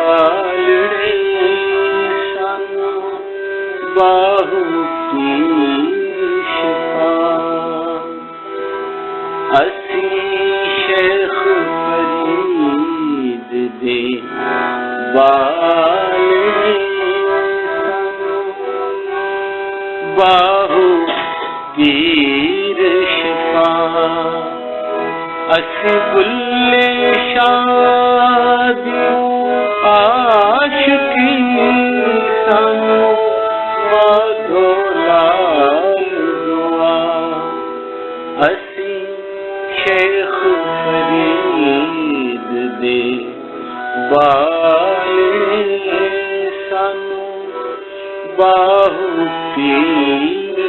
बालड़े सानू बाहु पीर शिफा असी शेख फरीद दे बालड़े सानू बाहु पीर शिफा असी बुल्ले शादी आशिकी सानू माधो लाल दुआ असी शेख फरीद दे बालड़े सानू बाहु पीर